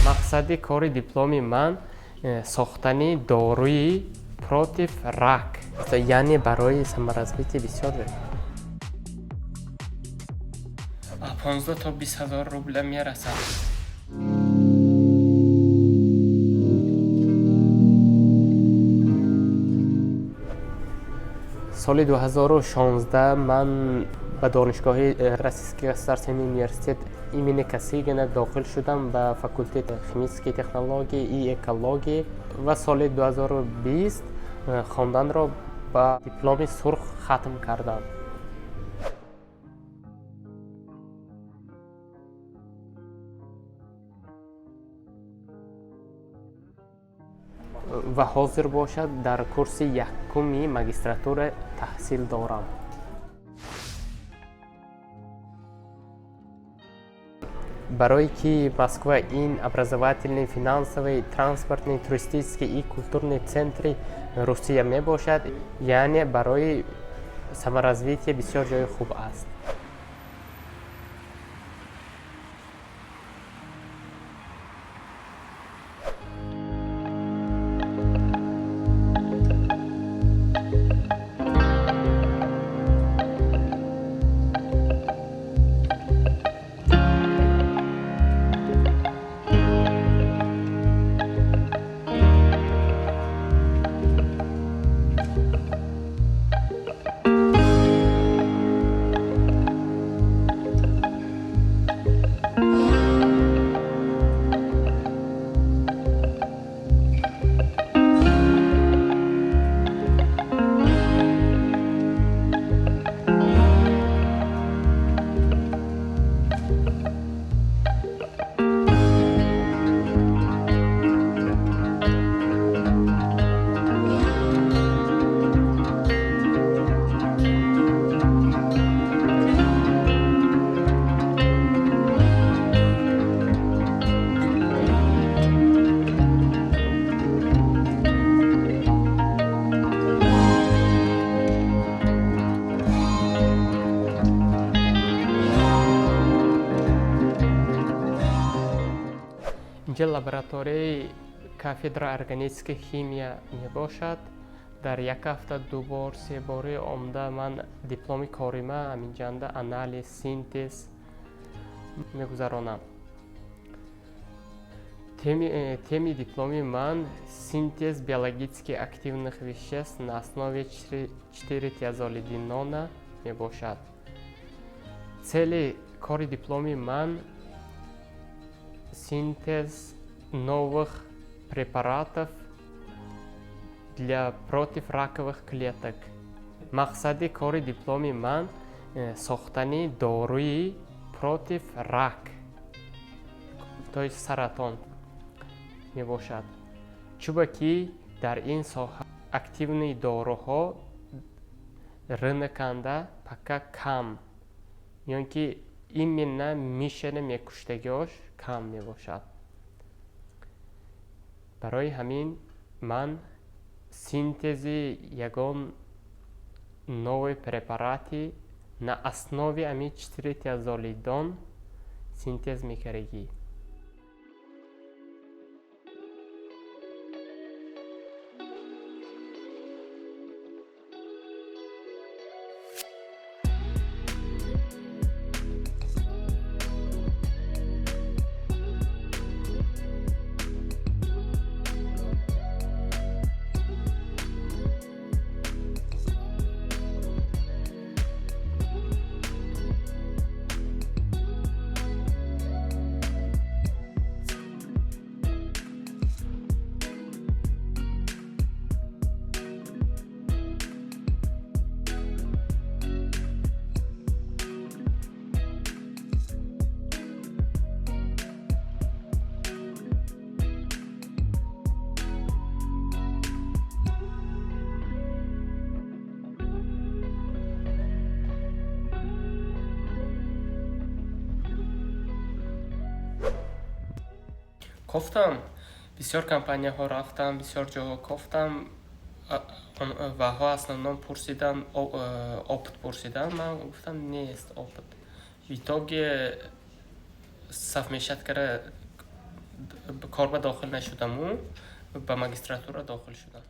мақсади кори дипломи ман сохтани доруи против рак, яъне барои саморазвитии бисёр 15 то 20 000 рубля мерасад. соли 2016 ман ба донишгоҳи Российский государственный университет имени Косыгина дохил шудам ба факультет химической технологии и экологии ва соли 2020 хонданро ба дипломи СУРХ хатм кардам. ва ҳозир бошад дар курси якуми магистратура таҳсил дорам. барое ки Москва ин образовательный, финансовый, транспортный, туристический и культурный центри Русия мебошад, яъне барои саморазвитие бисёр ҷои хуб аст. инҷа лабораторияи кафедра органическая химия мебошад. дар як ҳафта 2 бор 3 бори омда ман дипломи корима ҳаминҷанда анализ, синтез мегузаронам. теми дипломи ман синтез биологически активных веществ на основе 4-тиазолидинона мебошад. цели кори дипломи ман синтез новых препаратов для противраковых клеток. мақсади кори дипломи ман сохтани доруи против рак, то есть саратон мебошад. чубаки дар ин соҳа активни доруҳо рыноканда пока кам, ё ки именно мишени мекуштагиош кам мебошад. барои ҳамин ман синтези ягон нови препарати на основе ами 4-тиазолидон синтез мекардагӣ. кофтам бисёр компанияҳо рафтам, бисёр ҷоҳо кофтам, و ها основном پرسیدن опыт پرسیدن. من گفتم نیست опыт. В итоге совмещать کردم، کار به داخل نشدم و به ماجستратура داخل شدم.